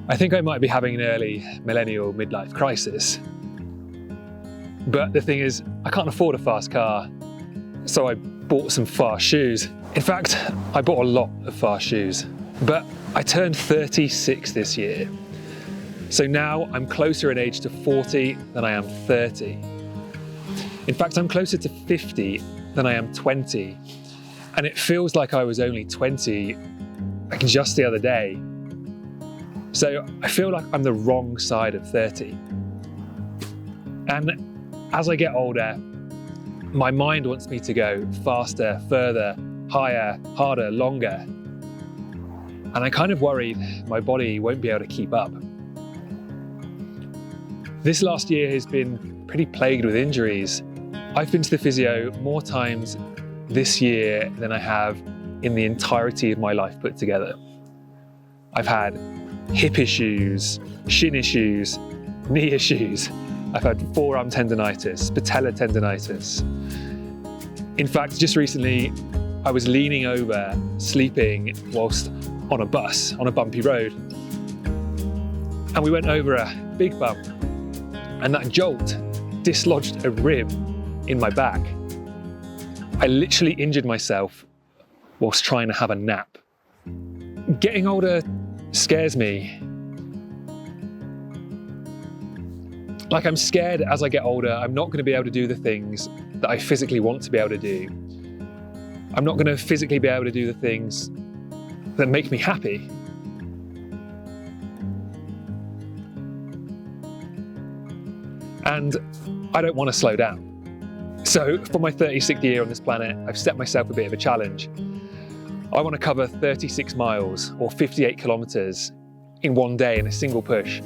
I think I might be having an early millennial midlife crisis. But the thing is, I can't afford a fast car, so I bought some fast shoes. In fact, I bought a lot of fast shoes. But I turned 36 this year. So now I'm closer in age to 40 than I am 30. In fact, I'm closer to 50 than I am 20. And it feels like I was only 20 like just the other day. So I feel like I'm the wrong side of 30. And as I get older, my mind wants me to go faster, further, higher, harder, longer. And I'm kind of worried my body won't be able to keep up. This last year has been pretty plagued with injuries. I've been to the physio more times this year than I have in the entirety of my life put together. I've had hip issues, shin issues, knee issues. I've had forearm tendonitis, patella tendonitis. In fact, just recently, I was leaning over, sleeping whilst on a bus, on a bumpy road. And we went over a big bump, and that jolt dislodged a rib in my back. I literally injured myself whilst trying to have a nap. Getting older scares me. Like, I'm scared as I get older, I'm not going to be able to do the things that I physically want to be able to do. I'm not going to physically be able to do the things that make me happy. And I don't want to slow down. So for my 36th year on this planet, I've set myself a bit of a challenge. I want to cover 36 miles or 58 kilometers in one day in a single push,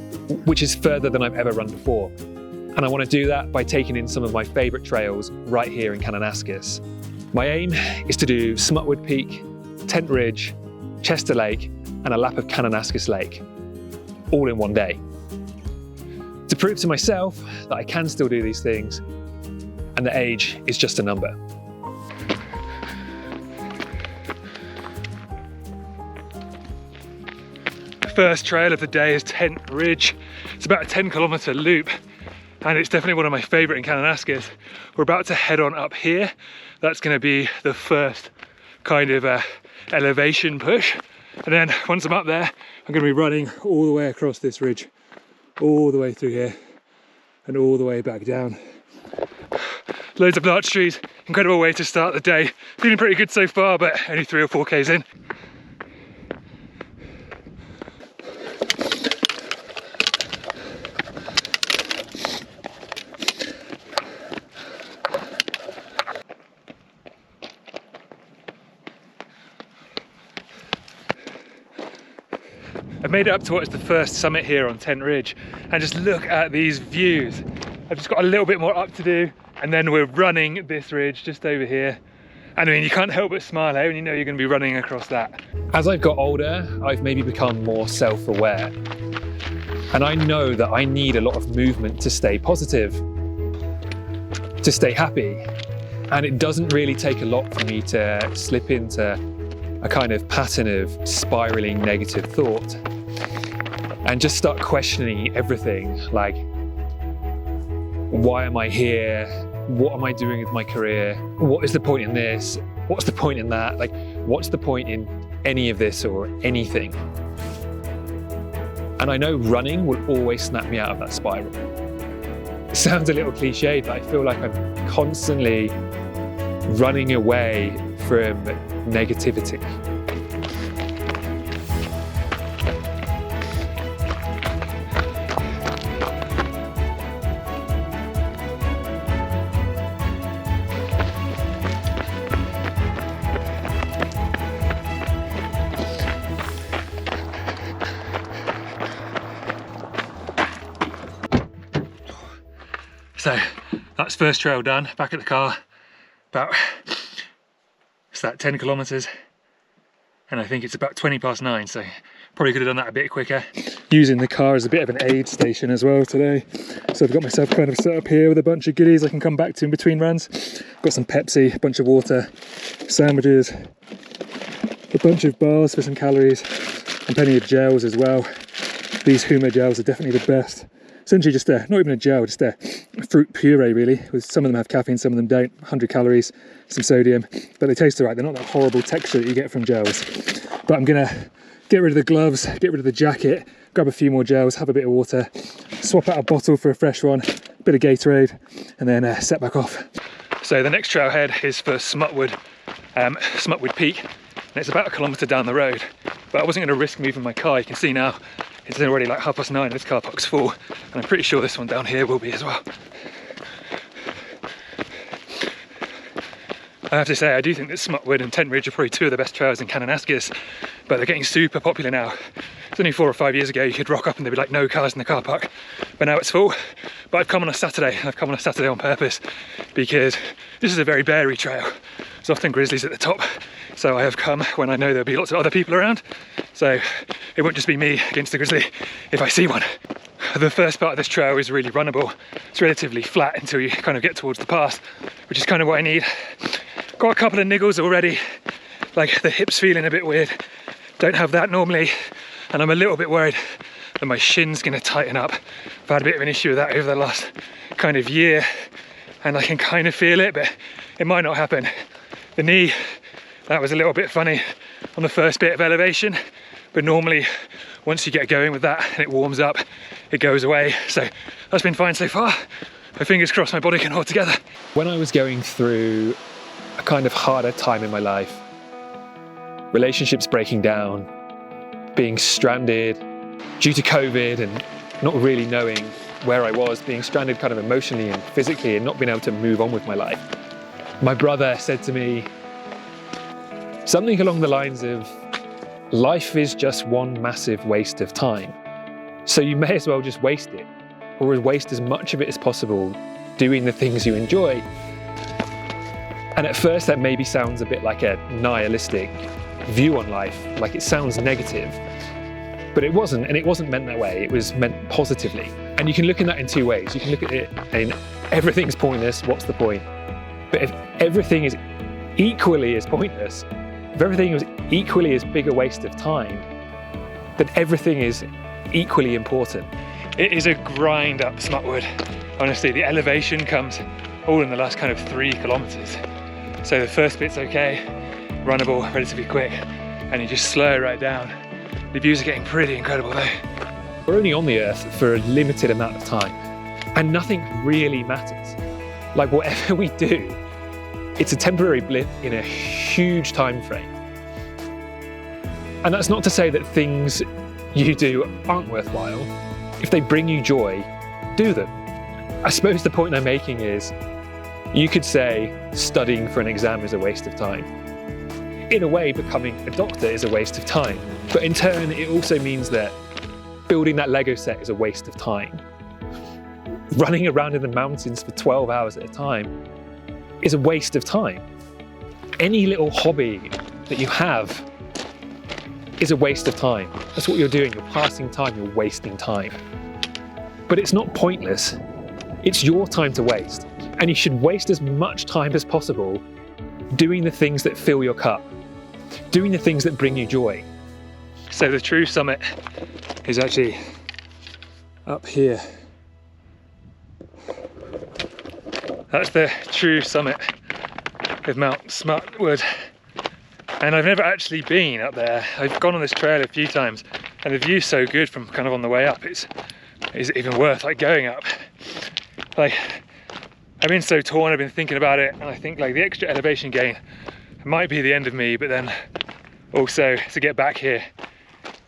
which is further than I've ever run before. And I want to do that by taking in some of my favorite trails right here in Kananaskis. My aim is to do Smutwood Peak, Tent Ridge, Chester Lake, and a lap of Kananaskis Lake, all in one day. To prove to myself that I can still do these things, and that age is just a number. The first trail of the day is Tent Ridge. It's about a 10-kilometer loop, and it's definitely one of my favorite in Kananaskis. We're about to head on up here. That's going to be the first kind of elevation push. And then once I'm up there, I'm going to be running all the way across this ridge, all the way through here, and all the way back down. Loads of larch trees, incredible way to start the day. Feeling pretty good so far, but only 3 or 4Ks in. I've made it up to what is the first summit here on Tent Ridge, and just look at these views. I've just got a little bit more up to do, and then we're running this ridge just over here. And I mean, you can't help but smile when you know you're going to be running across that. As I've got older, I've maybe become more self-aware. And I know that I need a lot of movement to stay positive, to stay happy. And it doesn't really take a lot for me to slip into a kind of pattern of spiraling negative thought and just start questioning everything, like, why am I here? What am I doing with my career? What is the point in this? What's the point in that? Like, what's the point in any of this or anything? And I know running will always snap me out of that spiral. It sounds a little cliche, but I feel like I'm constantly running away from negativity. So that's first trail done, back at the car, about, it's that 10 kilometers, and I think it's about 20 past 9, so probably could have done that a bit quicker. Using the car as a bit of an aid station as well today. So I've got myself kind of set up here with a bunch of goodies I can come back to in between runs. Got some Pepsi, a bunch of water, sandwiches, a bunch of bars for some calories, and plenty of gels as well. These Humo gels are definitely the best. Essentially just not even a gel, just a fruit puree really. Some of them have caffeine, some of them don't. 100 calories, some sodium, but they taste alright. They're not that horrible texture that you get from gels. But I'm gonna get rid of the gloves, get rid of the jacket, grab a few more gels, have a bit of water, swap out a bottle for a fresh one, a bit of Gatorade, and then set back off. So the next trailhead is for Smutwood Peak, and it's about 1 kilometre down the road. But I wasn't going to risk moving my car. You can see now it's already like 9:30. This car park's full, and I'm pretty sure this one down here will be as well. I have to say, I do think that Smutwood and Tent Ridge are probably two of the best trails in Kananaskis, but they're getting super popular now. It's only 4 or 5 years ago you could rock up and there'd be like no cars in the car park, but now it's full. But I've come on a Saturday, and I've come on a Saturday on purpose because this is a very beary trail. There's often grizzlies at the top, so I have come when I know there'll be lots of other people around, so it won't just be me against the grizzly if I see one. The first part of this trail is really runnable. It's relatively flat until you kind of get towards the pass, which is kind of what I need. Got a couple of niggles already, like the hips feeling a bit weird. Don't have that normally, and I'm a little bit worried that my shin's gonna tighten up. I've had a bit of an issue with that over the last kind of year, and I can kind of feel it, but it might not happen. The knee, that was a little bit funny on the first bit of elevation, but normally once you get going with that and it warms up, it goes away. So that's been fine so far. My fingers crossed my body can hold together. When I was going through a kind of harder time in my life, relationships breaking down, being stranded due to COVID and not really knowing where I was, being stranded kind of emotionally and physically and not being able to move on with my life. My brother said to me something along the lines of, life is just one massive waste of time. So you may as well just waste it, or waste as much of it as possible doing the things you enjoy. And at first that maybe sounds a bit like a nihilistic view on life, like it sounds negative, but it wasn't, and it wasn't meant that way. It was meant positively. And you can look at that in two ways. You can look at it in everything's pointless, what's the point? But if everything is equally as pointless, if everything was equally as big a waste of time, then everything is equally important. It is a grind up Smutwood. Honestly, the elevation comes all in the last kind of 3 kilometers. So the first bit's okay, runnable, relatively quick, and you just slow right down. The views are getting pretty incredible though. We're only on the earth for a limited amount of time, and nothing really matters. Like whatever we do, it's a temporary blip in a huge time frame. And that's not to say that things you do aren't worthwhile. If they bring you joy, do them. I suppose the point I'm making is, you could say studying for an exam is a waste of time. In a way, becoming a doctor is a waste of time. But in turn, it also means that building that Lego set is a waste of time. Running around in the mountains for 12 hours at a time is a waste of time. Any little hobby that you have is a waste of time. That's what you're doing. You're passing time, you're wasting time. But it's not pointless. It's your time to waste. And you should waste as much time as possible doing the things that fill your cup, doing the things that bring you joy. So the true summit is actually up here. That's the true summit of Mount Smutwood. And I've never actually been up there. I've gone on this trail a few times, and the view's so good from kind of on the way up, it's even worth like going up. Like, I've been so torn, I've been thinking about it, and I think like the extra elevation gain might be the end of me, but then also to get back here,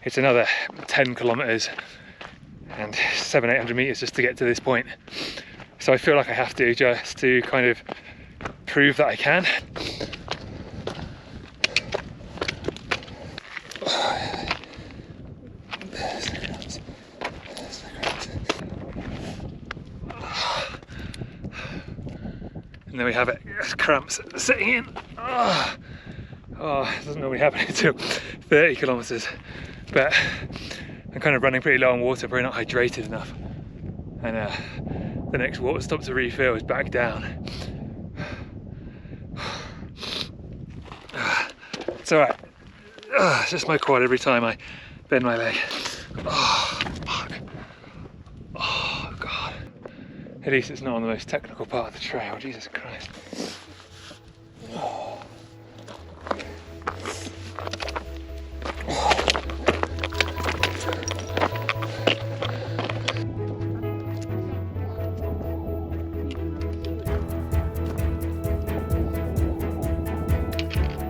it's another 10 kilometers and 700-800 meters just to get to this point. So I feel like I have to, just to kind of prove that I can. And then we have it, cramps sitting in. Oh, it doesn't normally happen until 30 kilometers, but I'm kind of running pretty low on water, probably not hydrated enough. And the next water stop to refill is back down. It's all right. It's just my quad every time I bend my leg. At least it's not on the most technical part of the trail, Jesus Christ.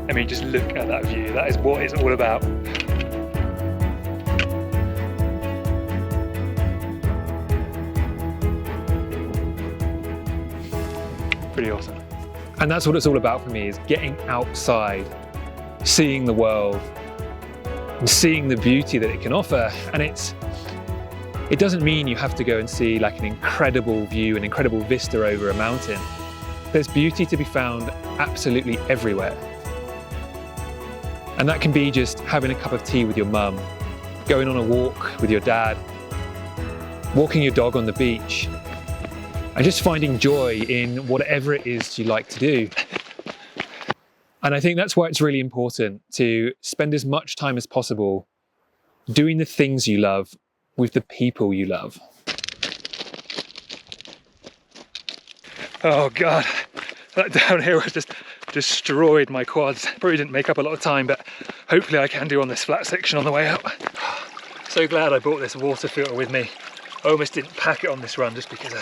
I mean, just look at that view. That is what it's all about. Pretty awesome. And that's what it's all about for me, is getting outside, seeing the world, and seeing the beauty that it can offer. And it doesn't mean you have to go and see like an incredible view, an incredible vista over a mountain. There's beauty to be found absolutely everywhere. And that can be just having a cup of tea with your mum, going on a walk with your dad, walking your dog on the beach, and just finding joy in whatever it is you like to do. And I think that's why it's really important to spend as much time as possible doing the things you love with the people you love. Oh God, that downhill has just destroyed my quads. Probably didn't make up a lot of time, but hopefully I can do on this flat section on the way up. So glad I brought this water filter with me. I almost didn't pack it on this run just because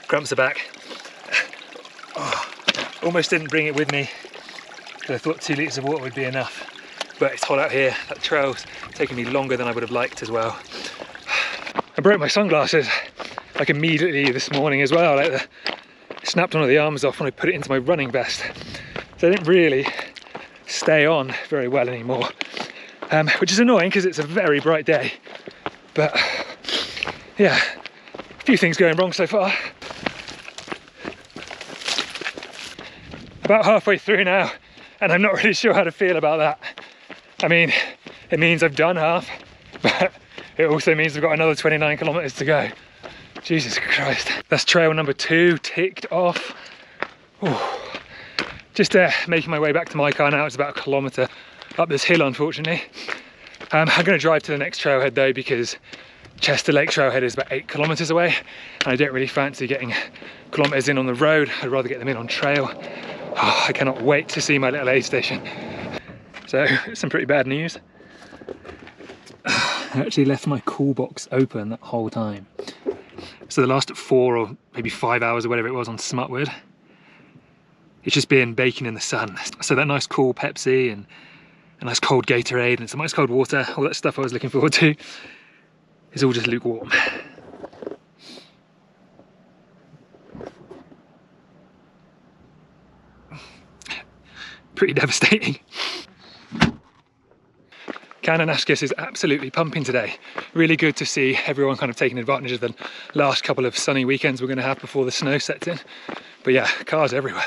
cramps are back. Almost didn't bring it with me because I thought 2 litres of water would be enough. But it's hot out here. That trail's taken me longer than I would have liked as well. I broke my sunglasses like immediately this morning as well. I snapped one of the arms off when I put it into my running vest. So they didn't really stay on very well anymore, which is annoying because it's a very bright day. But yeah, a few things going wrong so far. About halfway through now, and I'm not really sure how to feel about that. I mean, it means I've done half, but it also means I've got another 29 kilometers to go. Jesus Christ. That's trail number 2 ticked off. Ooh. Just making my way back to my car now. It's about a kilometer up this hill, unfortunately. I'm going to drive to the next trailhead though, because Chester Lake trailhead is about 8 kilometers away, and I don't really fancy getting kilometers in on the road. I'd rather get them in on trail. Oh, I cannot wait to see my little aid station. So, some pretty bad news. I actually left my cool box open that whole time. So the last 4 or maybe 5 hours or whatever it was on Smutwood, it's just been baking in the sun. So that nice cool Pepsi and a nice cold Gatorade and some nice cold water, all that stuff I was looking forward to, is all just lukewarm. Pretty devastating. Kananaskis is absolutely pumping today. Really good to see everyone kind of taking advantage of the last couple of sunny weekends we're going to have before the snow sets in. But yeah, cars everywhere.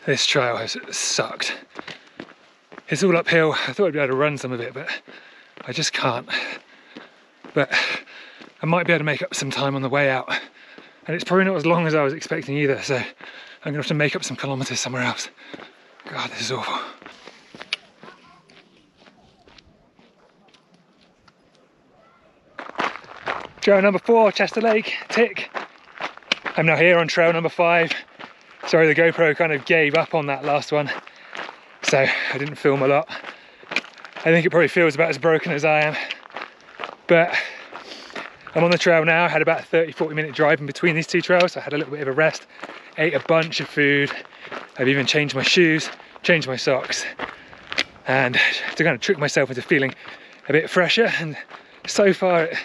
This trail has sucked. It's all uphill. I thought I'd be able to run some of it, but I just can't. But I might be able to make up some time on the way out. And it's probably not as long as I was expecting either, so I'm going to have to make up some kilometres somewhere else. God, this is awful. Trail number 4, Chester Lake, tick. I'm now here on trail number 5. Sorry, the GoPro kind of gave up on that last one, so I didn't film a lot. I think it probably feels about as broken as I am, but I'm on the trail now. I had about a 30-40 minute drive in between these 2 trails. So I had a little bit of a rest, ate a bunch of food. I've even changed my shoes, changed my socks, and to kind of trick myself into feeling a bit fresher. And so far it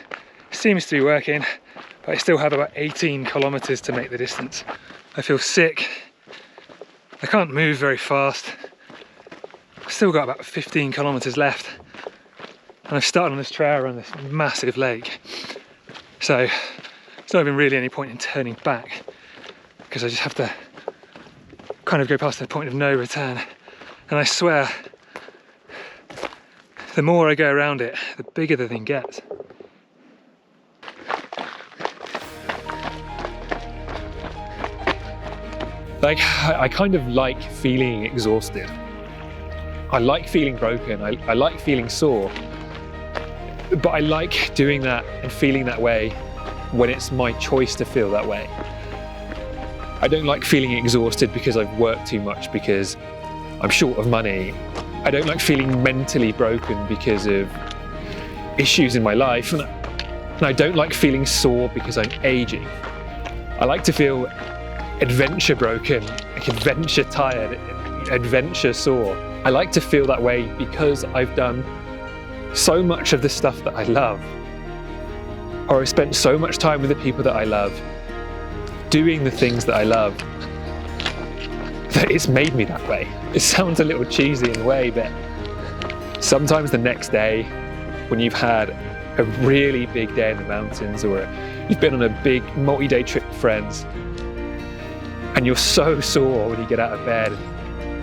seems to be working, but I still have about 18 kilometers to make the distance. I feel sick. I can't move very fast. I've still got about 15 kilometers left. And I've started on this trail around this massive lake. So there's not even really any point in turning back, because I just have to kind of go past the point of no return. And I swear, the more I go around it, the bigger the thing gets. Like, I kind of like feeling exhausted. I like feeling broken, I like feeling sore, but I like doing that and feeling that way when it's my choice to feel that way. I don't like feeling exhausted because I've worked too much because I'm short of money. I don't like feeling mentally broken because of issues in my life. And I don't like feeling sore because I'm aging. I like to feel adventure broken, like adventure tired, adventure sore. I like to feel that way because I've done so much of the stuff that I love, or I've spent so much time with the people that I love, doing the things that I love, that it's made me that way. It sounds a little cheesy in a way, but sometimes the next day, when you've had a really big day in the mountains, or you've been on a big multi-day trip with friends, and you're so sore when you get out of bed,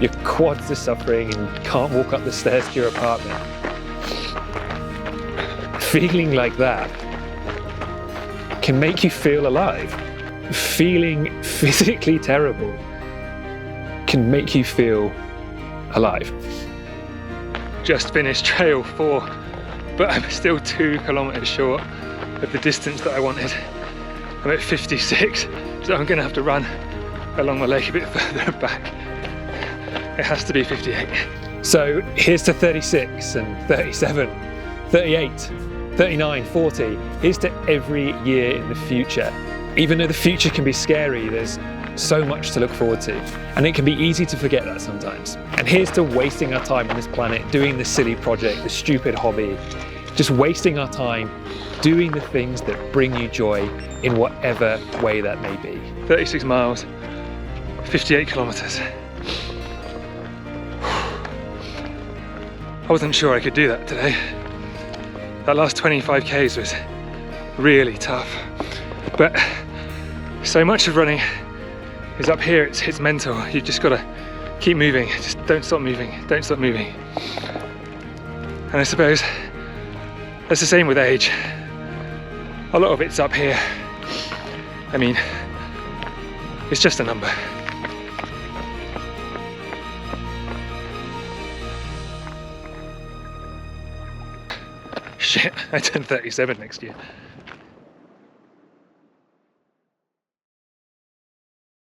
your quads are suffering and you can't walk up the stairs to your apartment. Feeling like that can make you feel alive. Feeling physically terrible can make you feel alive. Just finished trail 4, but I'm still 2 kilometers short of the distance that I wanted. I'm at 56, so I'm gonna have to run along the lake a bit further back. It has to be 58. So here's to 36 and 37, 38, 39, 40. Here's to every year in the future. Even though the future can be scary, there's so much to look forward to. And it can be easy to forget that sometimes. And here's to wasting our time on this planet, doing this silly project, this stupid hobby, just wasting our time doing the things that bring you joy in whatever way that may be. 36 miles, 58 kilometers. I wasn't sure I could do that today. That last 25 Ks was really tough. But so much of running is up here, it's mental. You've just got to keep moving. Just don't stop moving, don't stop moving. And I suppose that's the same with age. A lot of it's up here. I mean, it's just a number. Shit, I turn 37 next year.